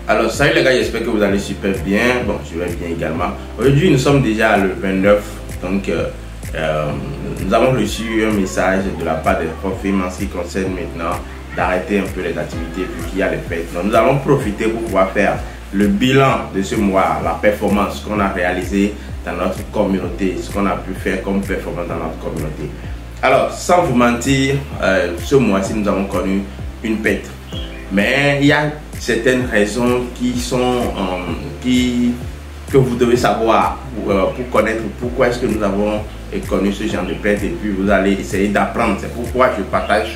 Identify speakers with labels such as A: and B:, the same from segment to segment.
A: Alors salut les gars, j'espère que vous allez super bien. Bon, je vais bien également. Aujourd'hui nous sommes déjà le 29, donc nous avons reçu un message de la part des profils en ce qui concerne maintenant d'arrêter un peu les activités vu qu'il y a les fêtes. Donc nous allons profiter pour pouvoir faire le bilan de ce mois, la performance qu'on a réalisée dans notre communauté, ce qu'on a pu faire comme performance dans notre communauté. Alors sans vous mentir, ce mois-ci nous avons connu une pète, mais il y a certaines raisons qui sont que vous devez savoir pour connaître pourquoi est-ce que nous avons connu ce genre de perte, et puis vous allez essayer d'apprendre. C'est pourquoi je partage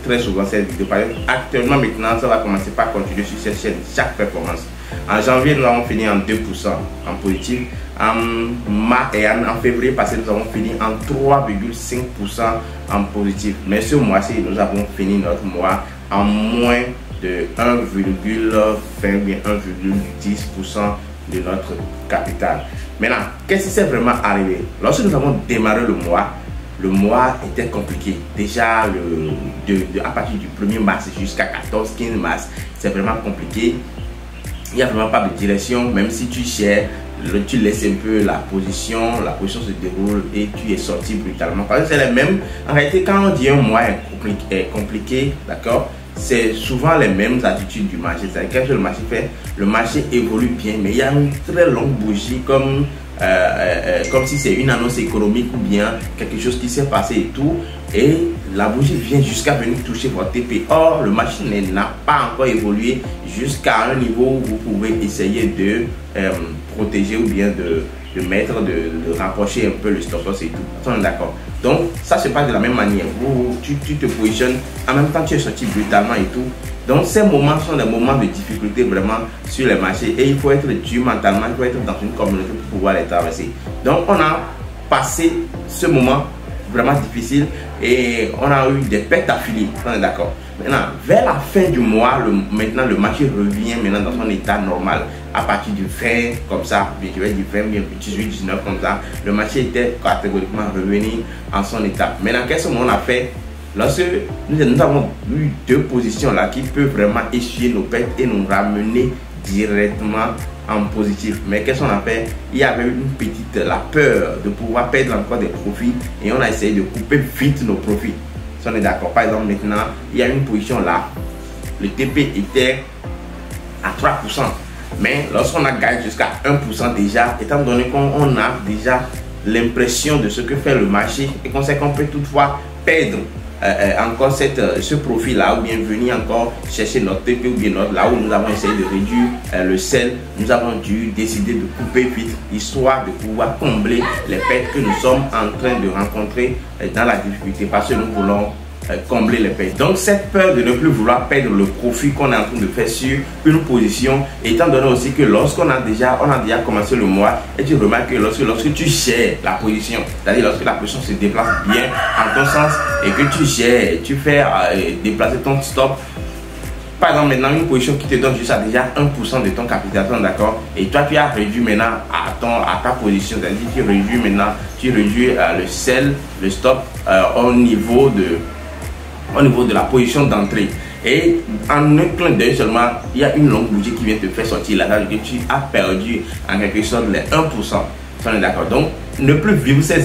A: très souvent cette vidéo. Par exemple, actuellement maintenant ça va commencer par continuer sur cette chaîne chaque performance. En janvier nous avons fini en 2% en positif. En février passé nous avons fini en 3,5% en positif. Mais ce mois-ci nous avons fini notre mois en moins de 1,20 bien 1,10% de notre capital. Maintenant, qu'est-ce qui s'est vraiment arrivé? Lorsque nous avons démarré le mois était compliqué. Déjà, à partir du 1er mars jusqu'à 14-15 mars, c'est vraiment compliqué. Il n'y a vraiment pas de direction, même si tu cherches, tu laisses un peu la position se déroule et tu es sorti brutalement. Parce que c'est les mêmes. En réalité, quand on dit un mois est compliqué, d'accord, c'est souvent les mêmes attitudes du marché. C'est-à-dire qu'est-ce que le marché fait? Le marché évolue bien, mais il y a une très longue bougie comme si c'est une annonce économique ou bien quelque chose qui s'est passé et tout. Et la bougie vient jusqu'à venir toucher votre TP. Or, le marché n'a pas encore évolué jusqu'à un niveau où vous pouvez essayer de protéger ou bien de rapprocher un peu le stop loss et tout. On est d'accord. Donc ça se passe de la même manière. Tu te positionnes, en même temps tu es sorti brutalement et tout. Donc ces moments sont des moments de difficulté vraiment sur les marchés, et il faut être dur mentalement, il faut être dans une communauté pour pouvoir les traverser. Donc on a passé ce moment vraiment difficile et on a eu des pertes affiliées. On est d'accord. Maintenant, vers la fin du mois, maintenant le marché revient maintenant dans son état normal. À partir du 20 comme ça, je vais dire 20, 18, 19 comme ça, le marché était catégoriquement revenu en son état. Maintenant, qu'est-ce qu'on a fait? Lorsque nous avons eu deux positions là qui peuvent vraiment essuyer nos pertes et nous ramener directement en positif. Mais qu'est-ce qu'on a fait? Il y avait la peur de pouvoir perdre encore des profits, et on a essayé de couper vite nos profits. Si on est d'accord. Par exemple, maintenant, il y a une position là, le TP était à 3%. Mais lorsqu'on a gagné jusqu'à 1% déjà, étant donné qu'on a déjà l'impression de ce que fait le marché et qu'on sait qu'on peut toutefois perdre encore ce profil là, ou bien venir encore chercher notre TP ou bien là où nous avons essayé de réduire le sel, nous avons dû décider de couper vite, histoire de pouvoir combler les pertes que nous sommes en train de rencontrer dans la difficulté, parce que nous voulons combler les pertes. Donc cette peur de ne plus vouloir perdre le profit qu'on est en train de faire sur une position, étant donné aussi que lorsqu'on a déjà commencé le mois, et tu remarques que lorsque tu gères la position, c'est-à-dire lorsque la position se déplace bien en ton sens et que tu gères, tu fais déplacer ton stop. Par exemple, maintenant une position qui te donne juste déjà 1% de ton capital, d'accord, et toi tu as réduit maintenant à ta position, c'est-à-dire tu réduis le sell, le stop au niveau de la position d'entrée, et en un clin d'œil seulement, il y a une longue bougie qui vient te faire sortir là, que tu as perdu en quelque sorte les 1%. On est d'accord. Donc ne plus vivre ces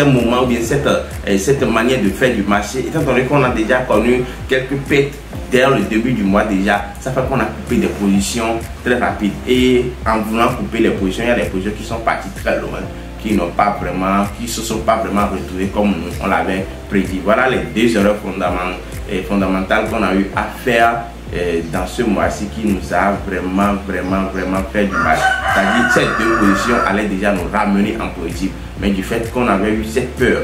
A: moments ou bien cette manière de faire du marché, étant donné qu'on a déjà connu quelques pertes dès le début du mois déjà, ça fait qu'on a coupé des positions très rapides, et en voulant couper les positions, il y a des positions qui sont parties très loin, qui se sont pas vraiment retrouvés comme on l'avait prédit. Voilà les deux erreurs fondamentales qu'on a eu à faire dans ce mois-ci, qui nous a vraiment fait du mal. C'est-à-dire ces deux positions allaient déjà nous ramener en positif, mais du fait qu'on avait eu cette peur.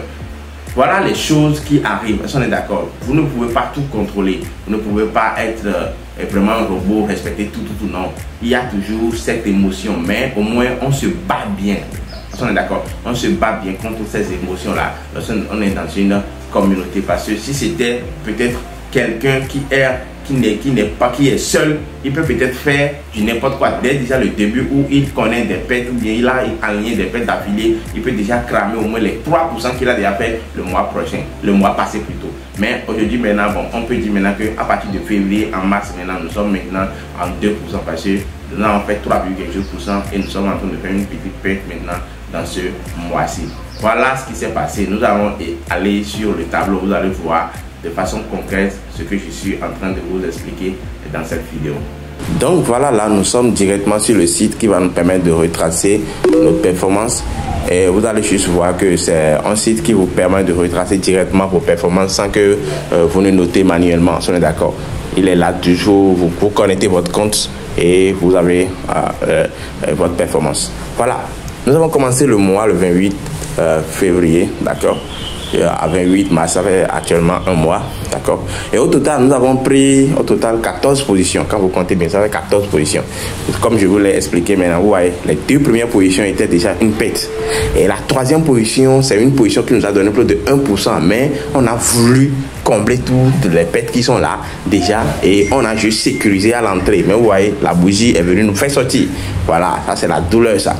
A: Voilà les choses qui arrivent. On est d'accord. Vous ne pouvez pas tout contrôler. Vous ne pouvez pas être vraiment un robot, respecter tout, non. Il y a toujours cette émotion, mais au moins on se bat bien. On est d'accord. On se bat bien contre ces émotions-là. On est dans une communauté. Parce que si c'était peut-être quelqu'un qui qui est seul, il peut peut-être faire du n'importe quoi dès déjà le début où il connaît des pertes ou bien il a aligné des pertes d'affilée, il peut déjà cramer au moins les 3% qu'il a déjà fait le mois prochain, le mois passé plutôt. Mais aujourd'hui maintenant, bon, on peut dire maintenant qu'à partir de février, en mars maintenant, nous sommes maintenant en 2% parce que nous avons fait 3, quelque chose % et nous sommes en train de faire une petite perte maintenant dans ce mois-ci. Voilà ce qui s'est passé. Nous allons aller sur le tableau, vous allez voir de façon concrète ce que je suis en train de vous expliquer dans cette vidéo. Donc voilà, là nous sommes directement sur le site qui va nous permettre de retracer notre performance. Et vous allez juste voir que c'est un site qui vous permet de retracer directement vos performances sans que vous ne notez manuellement. Si on est d'accord, il est là toujours, vous connectez votre compte et vous avez votre performance. Voilà, nous avons commencé le mois le 28 février, d'accord, à 28 mars, ça fait actuellement un mois, d'accord. Et au total, nous avons pris au total 14 positions. Quand vous comptez bien, ça fait 14 positions. Comme je vous l'ai expliqué maintenant, vous voyez, les 2 premières positions étaient déjà une perte. Et la 3e position, c'est une position qui nous a donné plus de 1%. Mais on a voulu combler toutes les pertes qui sont là déjà. Et on a juste sécurisé à l'entrée. Mais vous voyez, la bougie est venue nous faire sortir. Voilà, ça c'est la douleur, ça.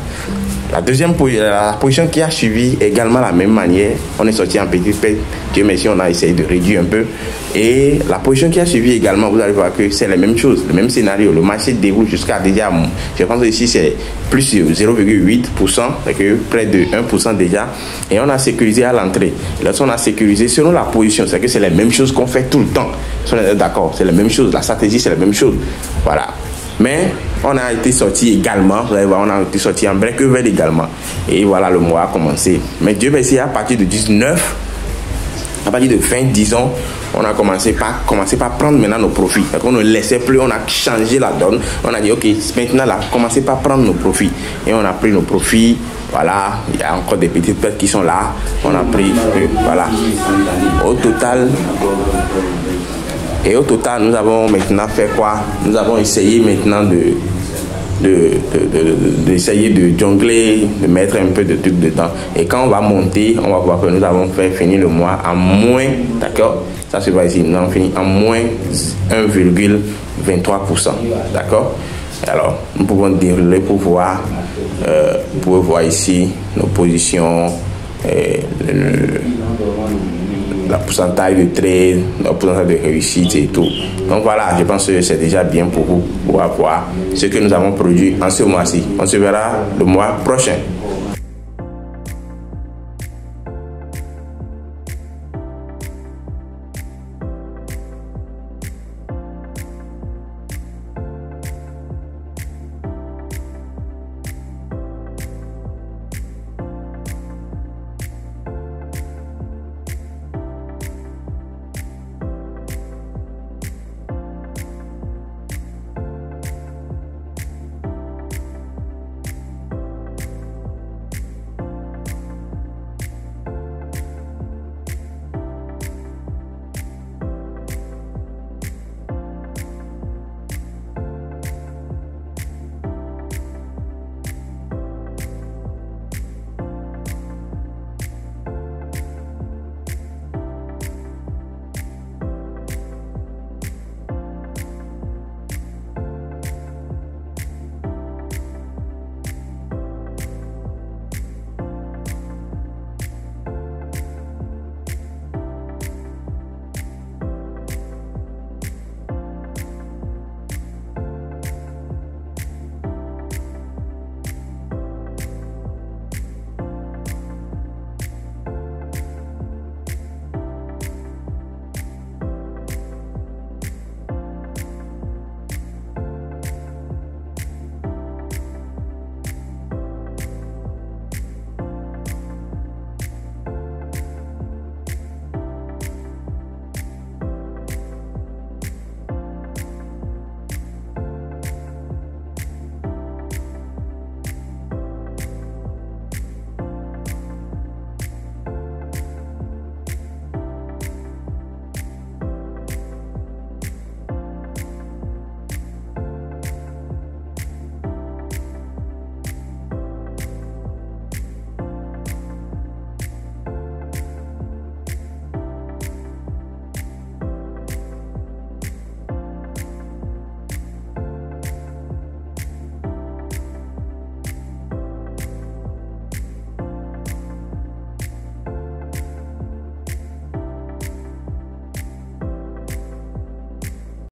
A: La position qui a suivi également la même manière, on est sorti en petite perte. Dieu merci, on a essayé de réduire un peu. Et la position qui a suivi également, vous allez voir que c'est la même chose, le même scénario. Le marché déroule jusqu'à déjà, je pense que ici c'est plus de 0,8%, c'est que près de 1% déjà. Et on a sécurisé à l'entrée. Lorsqu'on a sécurisé selon la position, c'est que c'est la même chose qu'on fait tout le temps. On est d'accord, c'est la même chose. La stratégie, c'est la même chose. Voilà. Mais on a été sorti également, vous allez voir, on a été sorti en break-even également. Et voilà, le mois a commencé. Mais Dieu merci, à partir de 19, à partir de fin, disons, on a commencé par prendre maintenant nos profits. On ne laissait plus, on a changé la donne. On a dit, ok, maintenant là, commencez par prendre nos profits. Et on a pris nos profits. Voilà, il y a encore des petites pertes qui sont là. On a pris, voilà. Au total, nous avons maintenant fait quoi? Nous avons essayé maintenant d'essayer de jongler, de mettre un peu de trucs dedans. Et quand on va monter, on va voir que nous avons fait finir le mois en moins, d'accord? Ça se voit ici, nous avons fini en moins 1,23%, d'accord? Alors, nous pouvons dérouler pour voir, vous pouvez voir ici nos positions, la pourcentage de trade, le pourcentage de réussite et tout. Donc voilà, je pense que c'est déjà bien pour vous pour voir ce que nous avons produit en ce mois-ci. On se verra le mois prochain.